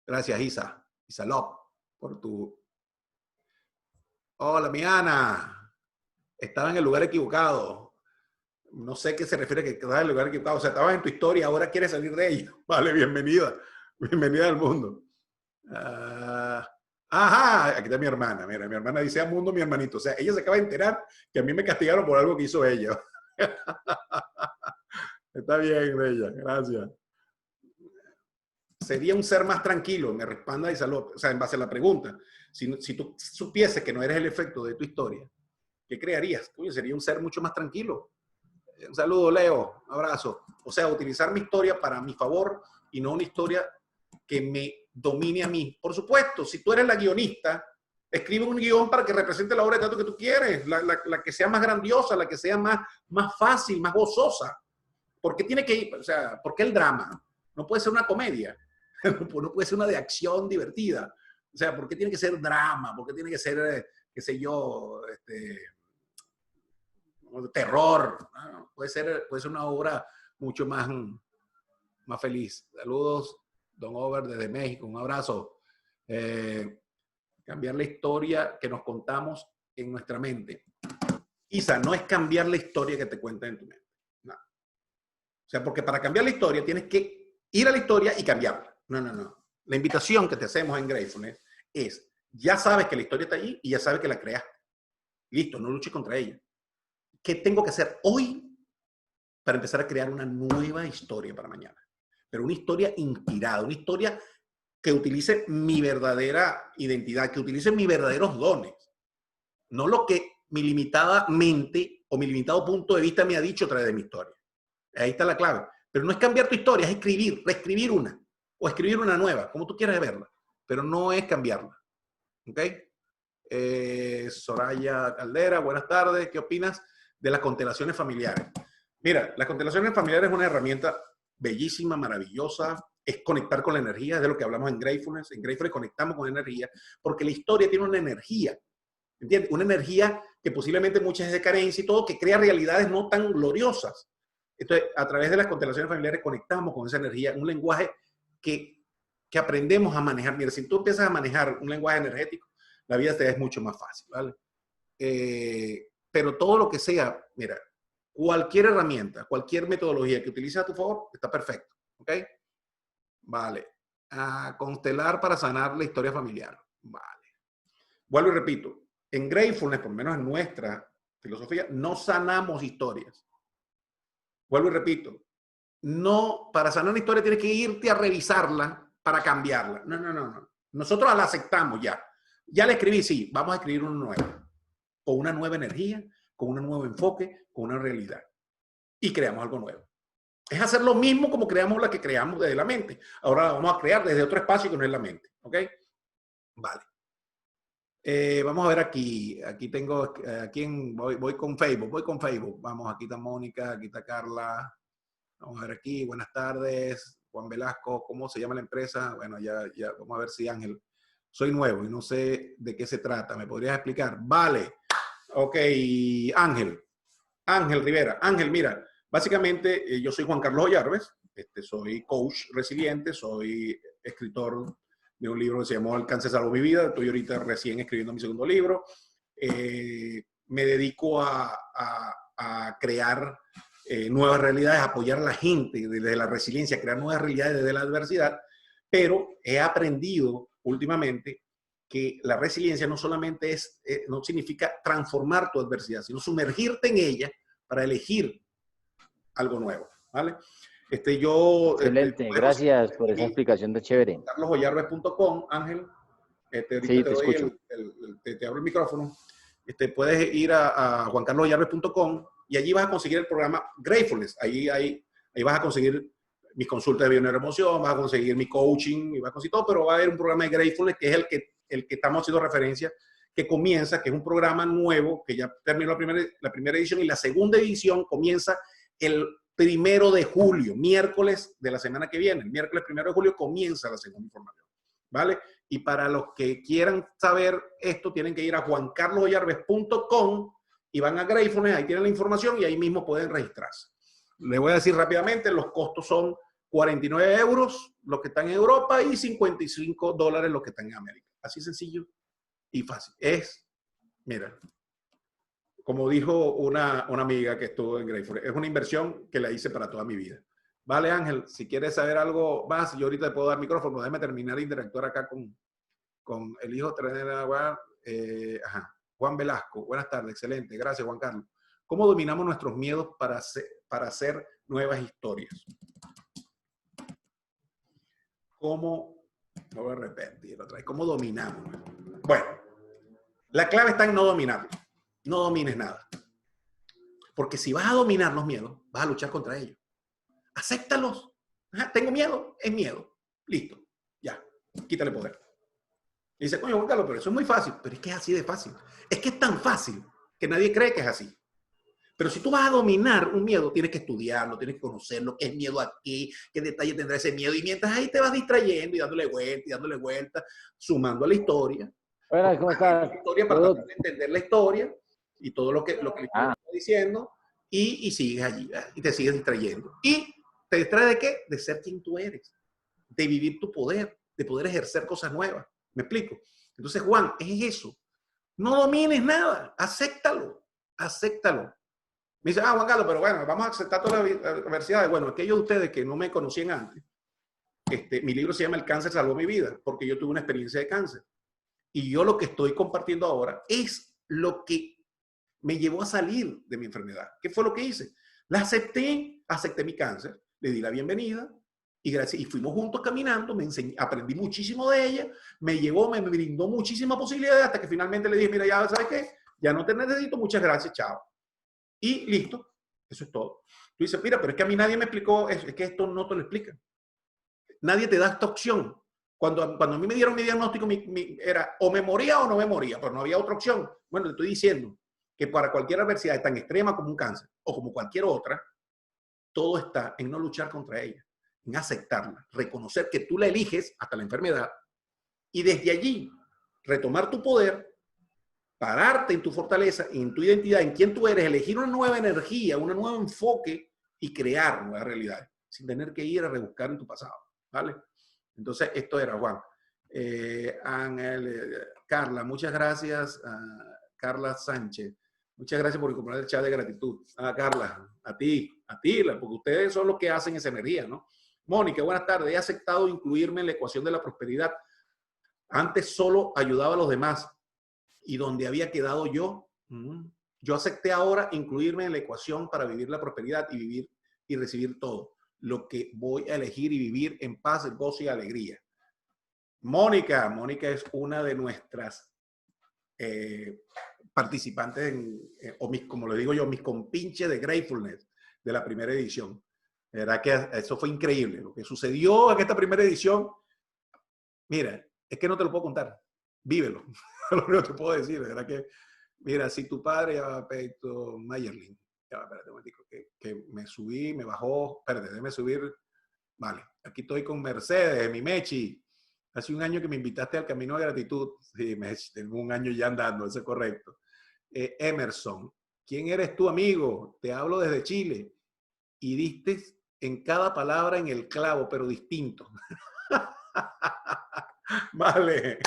Gracias, Isa Love, por tu... Hola, mi Ana. Estaba en el lugar equivocado. No sé qué se refiere a que estabas en el lugar equivocado. O sea, estabas en tu historia, ahora quieres salir de ella. Vale, bienvenida. Bienvenida al mundo. Ajá, aquí está mi hermana. Mira, mi hermana dice al mundo mi hermanito. O sea, ella se acaba de enterar que a mí me castigaron por algo que hizo ella. Está bien, bella. Gracias. Sería un ser más tranquilo, me responda Isalop. O sea, en base a la pregunta, si tú supieses que no eres el efecto de tu historia, ¿qué crearías? Oye, sería un ser mucho más tranquilo. Un saludo, Leo. Un abrazo. O sea, utilizar mi historia para mi favor y no una historia que me domine a mí. Por supuesto, si tú eres la guionista, escribe un guión para que represente la obra de teatro que tú quieres, la que sea más grandiosa, la que sea más fácil, más gozosa. ¿Por qué tiene que ir? O sea, ¿por qué el drama? No puede ser una comedia, no puede ser una de acción divertida. O sea, ¿por qué tiene que ser drama? ¿Por qué tiene que ser, qué sé yo, terror? No, puede ser una obra mucho más feliz. Saludos, Don Over desde México, un abrazo. Cambiar la historia que nos contamos en nuestra mente. Isa, no es cambiar la historia que te cuentan en tu mente. No. O sea, porque para cambiar la historia tienes que ir a la historia y cambiarla. No. La invitación que te hacemos en Gratefulness es, ya sabes que la historia está allí y ya sabes que la creaste. Listo, no luches contra ella. ¿Qué tengo que hacer hoy para empezar a crear una nueva historia para mañana? Pero una historia inspirada, una historia que utilice mi verdadera identidad, que utilice mis verdaderos dones. No lo que mi limitada mente o mi limitado punto de vista me ha dicho a través de mi historia. Ahí está la clave. Pero no es cambiar tu historia, es escribir, reescribir una o escribir una nueva, como tú quieras verla, pero no es cambiarla. ¿Ok? Soraya Caldera, buenas tardes. ¿Qué opinas de las constelaciones familiares? Mira, las constelaciones familiares es una herramienta bellísima, maravillosa. Es conectar con la energía, es de lo que hablamos en Gratefulness. En Gratefulness conectamos con energía, porque la historia tiene una energía, ¿entiendes? Una energía que posiblemente muchas es de carencia y todo, que crea realidades no tan gloriosas. Entonces, a través de las constelaciones familiares conectamos con esa energía, un lenguaje que aprendemos a manejar. Mira, si tú empiezas a manejar un lenguaje energético, la vida te es mucho más fácil, ¿vale? Pero todo lo que sea, mira, cualquier herramienta, cualquier metodología que utilices a tu favor, está perfecto, ¿ok? Vale. A constelar para sanar la historia familiar. Vale. Vuelvo y repito, en Gratefulness, por lo menos en nuestra filosofía, no sanamos historias. Vuelvo y repito, no, para sanar una historia tienes que irte a revisarla para cambiarla. No. Nosotros la aceptamos ya. Ya la escribí, sí, vamos a escribir una nueva. Con una nueva energía, con un nuevo enfoque, con una realidad. Y creamos algo nuevo. Es hacer lo mismo como creamos la que creamos desde la mente. Ahora la vamos a crear desde otro espacio que no es la mente. ¿Ok? Vale. Vamos a ver aquí. Aquí tengo, voy con Facebook. Vamos, aquí está Mónica, aquí está Carla. Vamos a ver aquí. Buenas tardes. Juan Velasco, ¿cómo se llama la empresa? Bueno, ya, vamos a ver si Ángel. Soy nuevo y no sé de qué se trata. ¿Me podrías explicar? Vale. Ok, Ángel Rivera. Ángel, mira, básicamente yo soy Juan Carlos Ollarves, soy coach resiliente, soy escritor de un libro que se llamó Alcance Salvo Mi Vida. Estoy ahorita recién escribiendo mi segundo libro. Me dedico a crear nuevas realidades, a apoyar a la gente desde la resiliencia, a crear nuevas realidades desde la adversidad, pero he aprendido últimamente que la resiliencia no solamente no significa transformar tu adversidad, sino sumergirte en ella para elegir algo nuevo, ¿vale?
Excelente, gracias por esa explicación de chévere.
carlosollarves.com, Ángel, ahorita
sí,
te doy te abro el micrófono. Puedes ir a juancarlosollarves.com y allí vas a conseguir el programa Gratefulness. Ahí vas a conseguir mis consultas de bioneuroemoción, vas a conseguir mi coaching, y vas a conseguir todo, pero va a haber un programa de Gratefulness que es el que estamos haciendo referencia, que comienza, que es un programa nuevo, que ya terminó la primera edición, y la segunda edición comienza el 1 de julio, miércoles de la semana que viene. El miércoles 1 de julio comienza la segunda información, ¿vale? Y para los que quieran saber esto, tienen que ir a juancarlosollarves.com y van a Gratefulness, ahí tienen la información y ahí mismo pueden registrarse. Les voy a decir rápidamente, los costos son 49 euros los que están en Europa y $55 los que están en América. Así sencillo y fácil. Mira, como dijo una amiga que estuvo en Gratefulness, es una inversión que la hice para toda mi vida. Vale, Ángel, si quieres saber algo más, yo ahorita te puedo dar micrófono, déjame terminar de interactuar acá con el hijo de Juan Velasco. Buenas tardes, excelente. Gracias, Juan Carlos. ¿Cómo dominamos nuestros miedos para hacer nuevas historias? ¿Cómo voy a repetir otra vez? ¿Cómo dominamos? Bueno, la clave está en no dominarlo. No domines nada. Porque si vas a dominar los miedos, vas a luchar contra ellos. Acéptalos. Tengo miedo, es miedo. Listo. quítale poder. Y dice, coño, Juan Carlos, pero eso es muy fácil. Pero es que es así de fácil. Es que es tan fácil que nadie cree que es así. Pero si tú vas a dominar un miedo, tienes que estudiarlo, tienes que conocerlo, qué es miedo aquí, qué detalle tendrá ese miedo. Y mientras ahí te vas distrayendo y dándole vuelta, sumando a la historia.
Buenas, ¿cómo estás?
La historia para tratar de entender la historia y todo lo que el libro está diciendo. Y sigues allí, ¿verdad? Y te sigues distrayendo. ¿Y te distrae de qué? De ser quien tú eres, de vivir tu poder, de poder ejercer cosas nuevas. ¿Me explico? Entonces, Juan, es eso. No domines nada, acéptalo, acéptalo. Me dice, Juan Carlos, pero bueno, vamos a aceptar todas las adversidades. Bueno, aquellos de ustedes que no me conocían antes, mi libro se llama El cáncer salvó mi vida, porque yo tuve una experiencia de cáncer. Y yo lo que estoy compartiendo ahora es lo que me llevó a salir de mi enfermedad. ¿Qué fue lo que hice? La acepté, acepté mi cáncer, le di la bienvenida y, gracias, y fuimos juntos caminando, aprendí muchísimo de ella, me llevó, me brindó muchísimas posibilidades hasta que finalmente le dije, mira, ya sabes qué, ya no te necesito, muchas gracias, chao. Y listo, eso es todo. Tú dices, mira, pero es que a mí nadie me explicó eso, es que esto no te lo explican. Nadie te da esta opción. Cuando a mí me dieron mi diagnóstico, era o me moría o no me moría, pero no había otra opción. Bueno, te estoy diciendo que para cualquier adversidad tan extrema como un cáncer o como cualquier otra, todo está en no luchar contra ella, en aceptarla, reconocer que tú la eliges hasta la enfermedad y desde allí retomar tu poder, pararte en tu fortaleza, en tu identidad, en quién tú eres, elegir una nueva energía, un nuevo enfoque y crear nuevas realidades, sin tener que ir a rebuscar en tu pasado, ¿vale? Entonces, esto era, Juan. Carla, muchas gracias. Carla Sánchez, muchas gracias por incorporar el chat de gratitud. Carla, a ti, porque ustedes son los que hacen esa energía, ¿no? Mónica, buenas tardes. He aceptado incluirme en la ecuación de la prosperidad. Antes solo ayudaba a los demás. ¿Y dónde había quedado yo? Yo acepté ahora incluirme en la ecuación para vivir la prosperidad y vivir y recibir todo lo que voy a elegir y vivir en paz, en gozo y alegría. Mónica es una de nuestras participantes, como lo digo yo, mis compinches de Gratefulness de la primera edición. La verdad que eso fue increíble. Lo que sucedió en esta primera edición, mira, es que no te lo puedo contar. Vívelo. Lo único que te puedo decir, de verdad que, mira, si tu padre ya Peito Mayerling, ya va, espérate un momentico, que me subí, me bajó, espérate, déjame subir, vale, aquí estoy con Mercedes, mi Mechi, hace un año que me invitaste al Camino de Gratitud, sí, Mechi, tengo un año ya andando, eso es correcto. Emerson, ¿quién eres tú, amigo? Te hablo desde Chile, y diste en cada palabra en el clavo, pero distinto. Vale.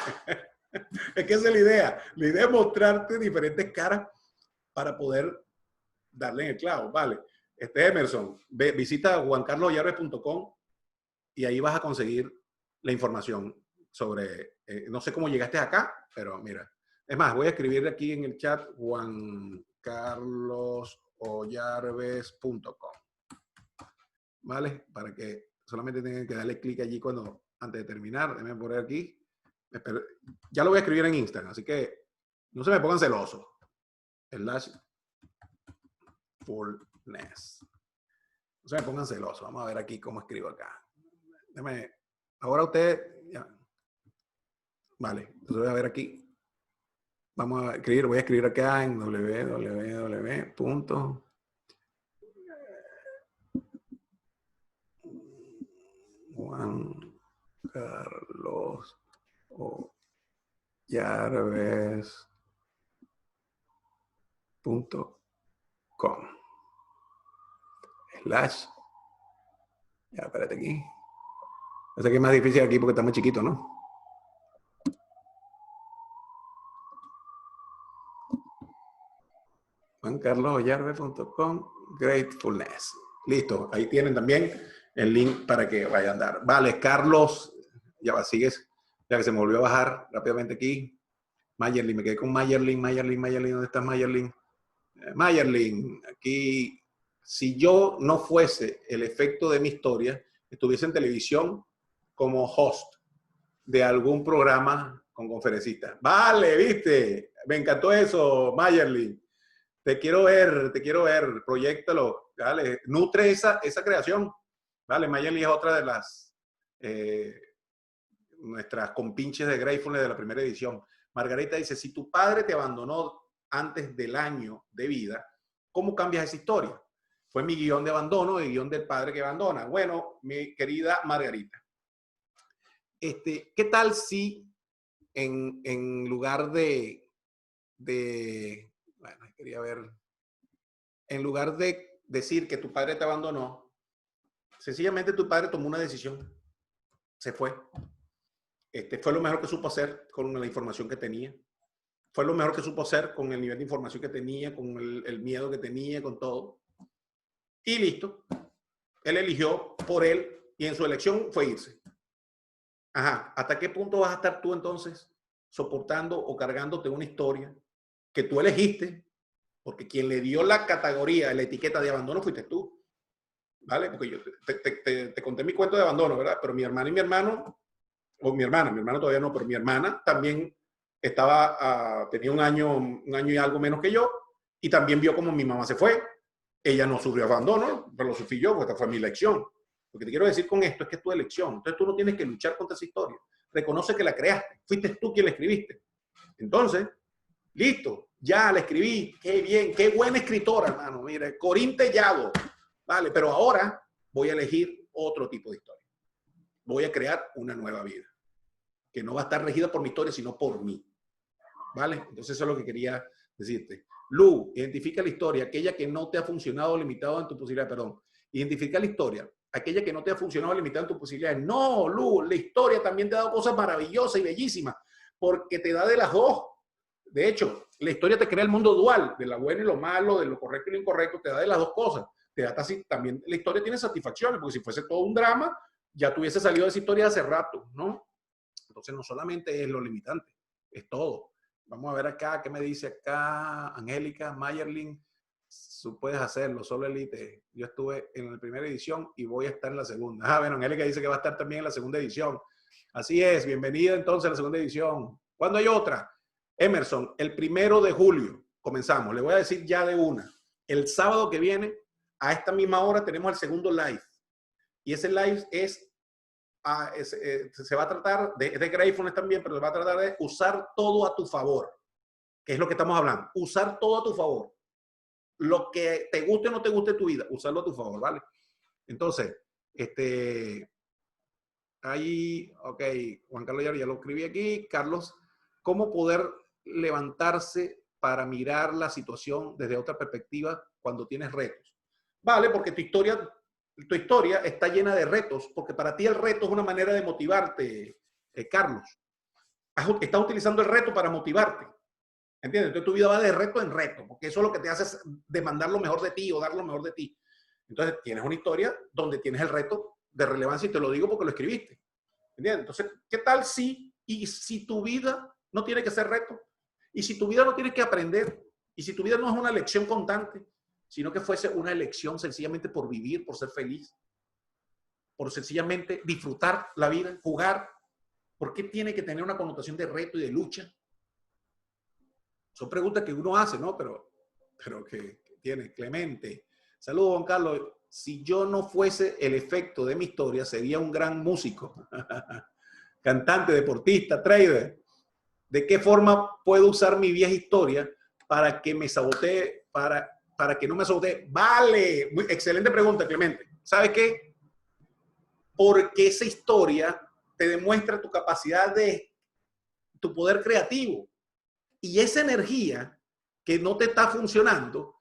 Es que esa es la idea. La idea es mostrarte diferentes caras para poder darle en el clavo. Vale. Emerson, visita juancarlosyarves.com y ahí vas a conseguir la información sobre, no sé cómo llegaste acá, pero mira. Es más, voy a escribir aquí en el chat juancarlosyarves.com. ¿Vale? Para que solamente tengan que darle clic allí antes de terminar. Déjenme poner aquí. Ya lo voy a escribir en Instagram, así que no se me pongan celosos. /fullness. No se me pongan celosos. Vamos a ver aquí cómo escribo acá. Ahora usted, ya. Vale, entonces voy a ver aquí. Vamos a escribir, voy a escribir acá en www. Juan Carlos Yarves.com / ya, espérate aquí. Sé que es más difícil aquí porque está muy chiquito, ¿no? juancarlosyarves.com Gratefulness. Listo, ahí tienen también el link para que vayan a dar. Vale, Carlos, ya va, sigues, ya que se me volvió a bajar rápidamente aquí. Mayerlin, me quedé con Mayerlin, ¿dónde está Mayerlin? Mayerlin, aquí, si yo no fuese el efecto de mi historia, estuviese en televisión como host de algún programa con conferencistas. Vale, viste, me encantó eso, Mayerlin. Te quiero ver, proyéctalo, dale, nutre esa creación. Vale, Mayerlin es otra de las nuestras compinches de Gratefulness de la primera edición. Margarita dice, si tu padre te abandonó antes del año de vida, ¿cómo cambias esa historia? Fue mi guión de abandono, el guión del padre que abandona. Bueno, mi querida Margarita, ¿qué tal si en lugar bueno, quería ver, en lugar de decir que tu padre te abandonó, sencillamente tu padre tomó una decisión, se fue. Fue lo mejor que supo hacer con la información que tenía. Fue lo mejor que supo hacer con el nivel de información que tenía, con el miedo que tenía, con todo. Y listo. Él eligió por él y en su elección fue irse. Ajá. ¿Hasta qué punto vas a estar tú entonces soportando o cargándote una historia que tú elegiste? Porque quien le dio la categoría, la etiqueta de abandono fuiste tú. ¿Vale? Porque yo te conté mi cuento de abandono, ¿verdad? Pero mi hermana y mi hermano, o mi hermano todavía no, pero mi hermana también tenía un año y algo menos que yo, y también vio como mi mamá se fue. Ella no sufrió abandono, pero lo sufrí yo, porque esta fue mi elección. Lo que te quiero decir con esto es que es tu elección. Entonces tú no tienes que luchar contra esa historia. Reconoce que la creaste. Fuiste tú quien la escribiste. Entonces, listo, ya la escribí. Qué bien, qué buena escritora, hermano. Mira, Corín Tellado. Vale, pero ahora voy a elegir otro tipo de historia. Voy a crear una nueva vida, que no va a estar regida por mi historia, sino por mí. ¿Vale? Entonces eso es lo que quería decirte. Lu, identifica la historia, aquella que no te ha funcionado o limitado en tu posibilidad, perdón. Identifica la historia, aquella que no te ha funcionado o limitado en tus posibilidades. No, Lu, la historia también te ha dado cosas maravillosas y bellísimas, porque te da de las dos. De hecho, la historia te crea el mundo dual, de lo bueno y lo malo, de lo correcto y lo incorrecto, te da de las dos cosas. Te da también, la historia tiene satisfacciones, porque si fuese todo un drama, ya tuviese salido de esa historia hace rato, ¿no? Entonces no solamente es lo limitante, es todo. Vamos a ver acá, ¿qué me dice acá? Angélica, Mayerlin, tú puedes hacerlo, solo Elite. Yo estuve en la primera edición y voy a estar en la segunda. Ah, bueno, Angélica dice que va a estar también en la segunda edición. Así es, bienvenida entonces a la segunda edición. ¿Cuándo hay otra? Emerson, el 1 de julio comenzamos. Le voy a decir ya de una. El sábado que viene, a esta misma hora, tenemos el segundo live. Y ese live se va a tratar de Gratefulness también, pero se va a tratar de usar todo a tu favor, que es lo que estamos hablando. Usar todo a tu favor. Lo que te guste o no te guste tu vida, usarlo a tu favor, ¿vale? Entonces, ahí, ok, Juan Carlos ya lo escribí aquí. Carlos, ¿cómo poder levantarse para mirar la situación desde otra perspectiva cuando tienes retos? Vale, porque tu historia está llena de retos, porque para ti el reto es una manera de motivarte, Carlos. Estás utilizando el reto para motivarte. ¿Entiendes? Entonces tu vida va de reto en reto, porque eso es lo que te hace demandar lo mejor de ti o dar lo mejor de ti. Entonces tienes una historia donde tienes el reto de relevancia y te lo digo porque lo escribiste. ¿Entiendes? Entonces, ¿qué tal si tu vida no tiene que ser reto? Y si tu vida no tiene que aprender, y si tu vida no es una lección constante, sino que fuese una elección sencillamente por vivir, por ser feliz, por sencillamente disfrutar la vida, jugar. ¿Por qué tiene que tener una connotación de reto y de lucha? Son preguntas que uno hace, ¿no? Pero que tiene. Clemente. Saludos, Juan Carlos. Si yo no fuese el efecto de mi historia, sería un gran músico. Cantante, deportista, trader. ¿De qué forma puedo usar mi vieja historia para que me sabotee, para que no me sabotee? Vale. Muy, excelente pregunta, Clemente. ¿Sabes qué? Porque esa historia te demuestra tu capacidad tu poder creativo. Y esa energía que no te está funcionando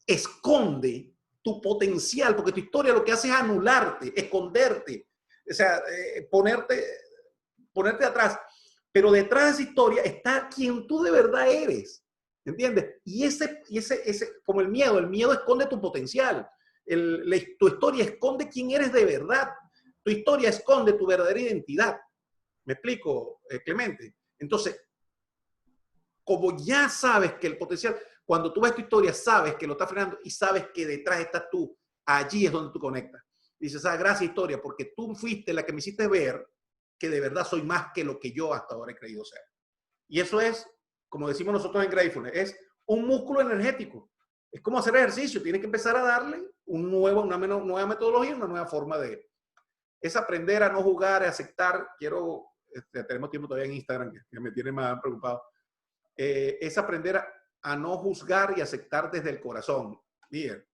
esconde tu potencial, porque tu historia lo que hace es anularte, esconderte, o sea, ponerte atrás. Pero detrás de esa historia está quien tú de verdad eres, ¿entiendes? Y ese como el miedo esconde tu potencial. Tu historia esconde quién eres de verdad. Tu historia esconde tu verdadera identidad. ¿Me explico, Clemente? Entonces, como ya sabes que el potencial, cuando tú ves tu historia, sabes que lo estás frenando y sabes que detrás estás tú. Allí es donde tú conectas. Dices, gracias historia, porque tú fuiste la que me hiciste ver que de verdad soy más que lo que yo hasta ahora he creído ser. Y eso es, como decimos nosotros en Gratefulness, es un músculo energético. Es como hacer ejercicio. Tienes que empezar a darle una nueva metodología, una nueva forma de... Es aprender a no jugar, a aceptar. Quiero tenemos tiempo todavía en Instagram, que me tiene más preocupado, es aprender a no juzgar y aceptar desde el corazón. Miren,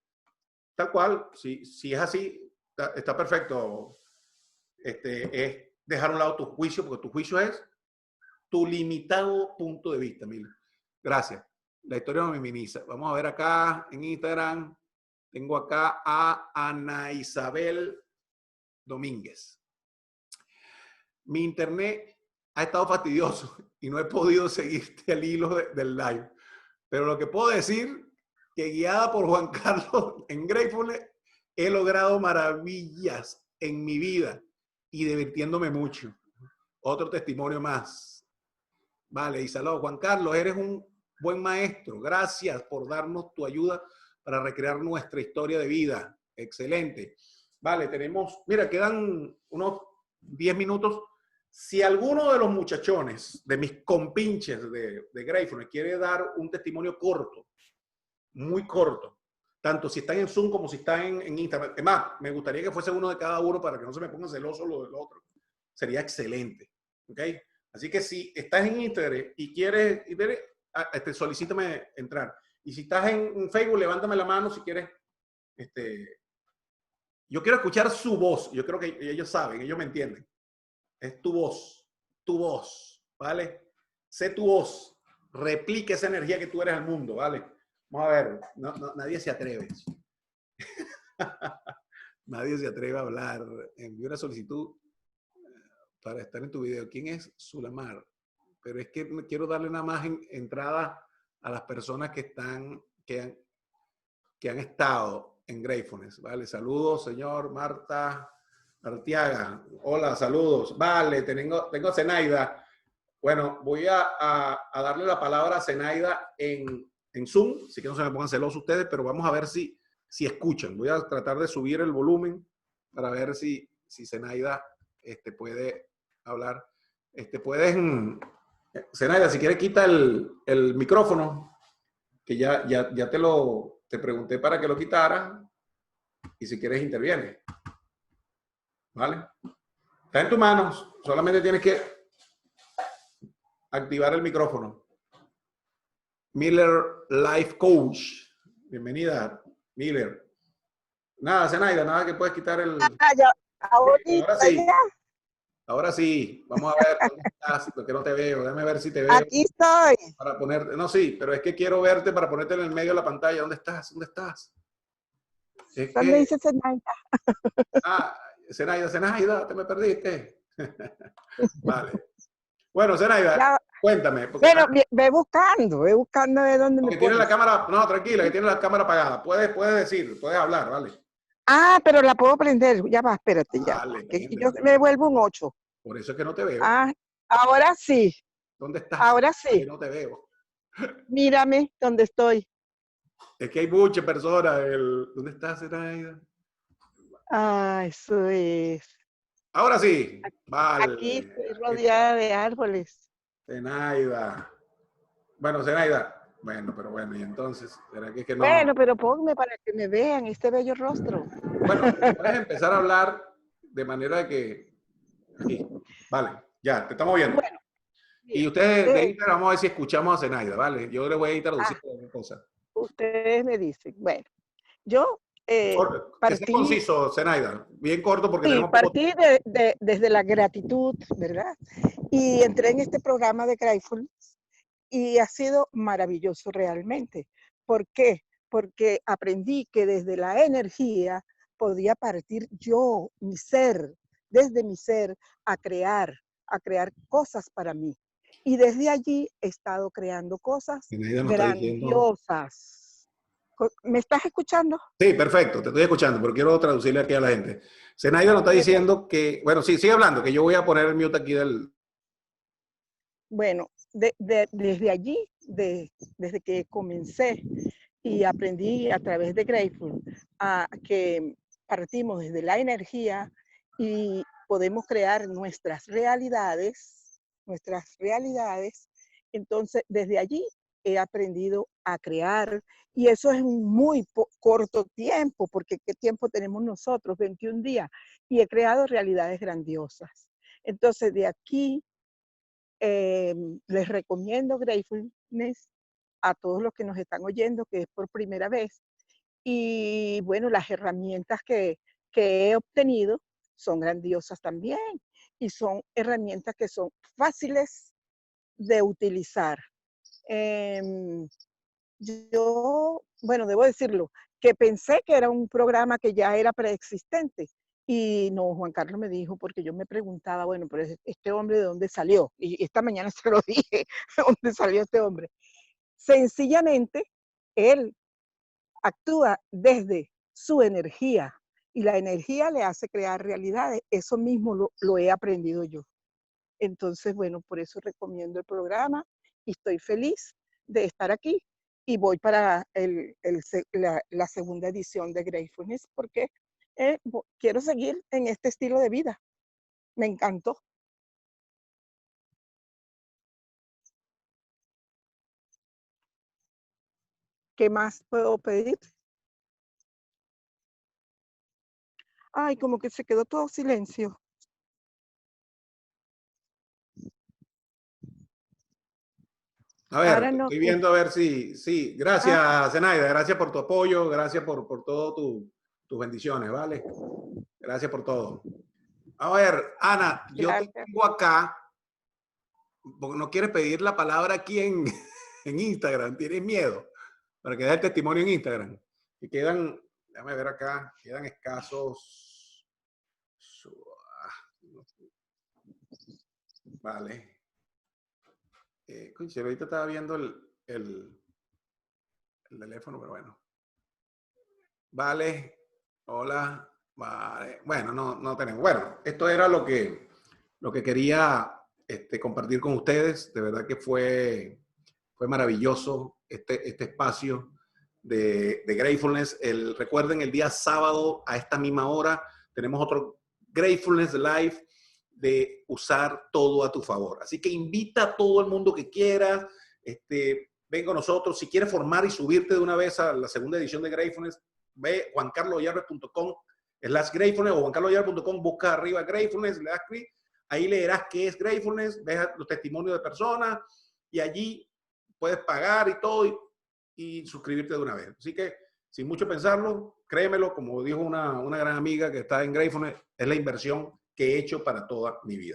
tal cual, si es así, está perfecto. Es dejar a un lado tu juicio, porque tu juicio es tu limitado punto de vista, Mil. Gracias. La historia no me minimiza. Vamos a ver acá en Instagram. Tengo acá a Ana Isabel Domínguez. Mi internet ha estado fastidioso y no he podido seguirte al hilo del live. Pero lo que puedo decir, que guiada por Juan Carlos en Gratefulness, he logrado maravillas en mi vida y divirtiéndome mucho. Otro testimonio más. Vale, y saludos. Juan Carlos, eres un buen maestro. Gracias por darnos tu ayuda para recrear nuestra historia de vida. Excelente. Vale, tenemos, mira, quedan unos 10 minutos. Si alguno de los muchachones, de mis compinches de Gratefulness, quiere dar un testimonio corto, muy corto, tanto si están en Zoom como si están en Instagram. Es más, me gustaría que fuese uno de cada uno para que no se me pongan celoso lo del otro. Sería excelente. ¿Ok? Así que si estás en Instagram y quieres, solicítame entrar. Y si estás en Facebook, levántame la mano si quieres. Yo quiero escuchar su voz. Yo creo que ellos saben, ellos me entienden. Es tu voz, ¿vale? Sé tu voz. Replica esa energía que tú eres al mundo, ¿vale? Vamos a ver. Nadie se atreve. Nadie se atreve a hablar. Envío una solicitud para estar en tu video. ¿Quién es Sulamar? Pero es que quiero darle nada más entrada a las personas que han estado en Gratefulness, ¿vale? Saludos, señor Marta Artiaga. Hola, saludos. Vale, tengo a Zenaida. Bueno, voy a darle la palabra a Zenaida en Zoom, así que no se me pongan celosos ustedes, pero vamos a ver si escuchan. Voy a tratar de subir el volumen para ver si Zenaida puede hablar. Zenaida, si quieres quita el micrófono, que ya te pregunté para que lo quitara, y si quieres interviene. ¿Vale? Está en tus manos, solamente tienes que activar el micrófono. Miller Life Coach. Bienvenida, Miller. Nada, Zenaida, nada que puedes quitar el... Ahora sí. Ahora sí. Vamos a ver dónde estás, porque no te veo. Déjame ver si te veo.
Aquí estoy.
Para ponerte... No, sí, pero es que quiero verte para ponerte en el medio de la pantalla. ¿Dónde estás? ¿Dónde estás?
¿Dónde dice Zenaida?
Zenaida, te me perdiste. Vale. Bueno, Zenaida, cuéntame.
Bueno, ve buscando de dónde me
tiene la cámara, no, tranquila, que tiene la cámara apagada. Puedes decir, puedes hablar, ¿vale?
Ah, pero la puedo prender. Ya va, espérate, ya.
Vale,
Yo me vuelvo un 8.
Por eso es que no te veo.
Ah, ahora sí.
¿Dónde estás?
Ahora sí.
Que no te veo.
Mírame dónde estoy.
Es que hay muchas personas. ¿Dónde estás, Zenaida?
Ah, eso es.
Ahora sí. Vale.
Aquí estoy rodeada de árboles.
Zenaida. Bueno, Zenaida. Bueno, pero bueno, y entonces, ¿será que no?
Bueno, pero ponme para que me vean este bello rostro.
Bueno, puedes empezar a hablar de manera que... Sí, vale, ya, te estamos viendo. Bueno, y ustedes de Instagram, vamos a ver si escuchamos a Zenaida, ¿vale? Yo le voy a traducir alguna cosa.
Ustedes me dicen, bueno, yo
partí... Que conciso, Zenaida, bien corto porque...
Sí, partí desde la gratitud, ¿verdad? Y entré en este programa de Gratefulness y ha sido maravilloso realmente. ¿Por qué? Porque aprendí que desde la energía podía partir yo, mi ser, desde mi ser, a crear cosas para mí. Y desde allí he estado creando cosas grandiosas. ¿Me estás escuchando?
Sí, perfecto, te estoy escuchando, pero quiero traducirle aquí a la gente. Zenaida nos está diciendo que, bueno, sí, sigue hablando, que yo voy a poner el mute aquí del...
Bueno, desde allí, desde que comencé y aprendí a través de Grateful, que partimos desde la energía y podemos crear nuestras realidades. Entonces, desde allí he aprendido a crear y eso es un muy corto tiempo, porque ¿qué tiempo tenemos nosotros? 21 días y he creado realidades grandiosas. Entonces, de aquí Les recomiendo Gratefulness a todos los que nos están oyendo, que es por primera vez. Y bueno, las herramientas que he obtenido son grandiosas también y son herramientas que son fáciles de utilizar. Yo, bueno, debo decirlo, que pensé que era un programa que ya era preexistente. Y no, Juan Carlos me dijo, porque yo me preguntaba, bueno, pero este hombre de dónde salió. Y esta mañana se lo dije, ¿de dónde salió este hombre? Sencillamente, él actúa desde su energía y la energía le hace crear realidades. Eso mismo lo he aprendido yo. Entonces, bueno, por eso recomiendo el programa y estoy feliz de estar aquí y voy para la segunda edición de Gratefulness porque quiero seguir en este estilo de vida. Me encantó. ¿Qué más puedo pedir? Ay, como que se quedó todo silencio.
A ver,
Ahora no
estoy
escucho.
viendo a ver si, sí, gracias, Zenaida, gracias por tu apoyo, gracias por todo tus bendiciones, ¿vale? Gracias por todo. A ver, Ana, yo te
Gracias.
tengo acá, porque no quieres pedir la palabra aquí en, en Instagram, tienes miedo, para que des el testimonio en Instagram. Y quedan, déjame ver acá, quedan escasos. Vale. Conche, ahorita estaba viendo el teléfono, pero bueno. Vale, hola, vale. Bueno, no tenemos. Bueno, esto era lo que quería compartir con ustedes. De verdad que fue maravilloso este espacio de Gratefulness. Recuerden, el día sábado a esta misma hora tenemos otro Gratefulness Live de usar todo a tu favor. Así que invita a todo el mundo que quiera. Ven con nosotros. Si quieres formar y subirte de una vez a la segunda edición de Gratefulness, ve juancarloyarbe.com/Gratefulness o juancarloyarbe.com, busca arriba Gratefulness, le das clic, ahí leerás qué es Gratefulness, ves los testimonios de personas y allí puedes pagar y todo y suscribirte de una vez. Así que, sin mucho pensarlo, créemelo, como dijo una gran amiga que está en Gratefulness, es la inversión que he hecho para toda mi vida.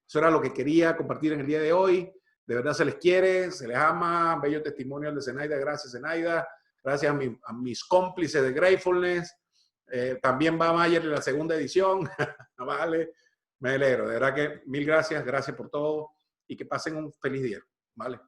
Eso era lo que quería compartir en el día de hoy. De verdad se les quiere, se les ama. Bello testimonio de Zenaida. Gracias, Zenaida. Gracias a mis cómplices de Gratefulness. También va Mayer en la segunda edición. Vale, me alegro. De verdad que mil gracias. Gracias por todo y que pasen un feliz día. Vale.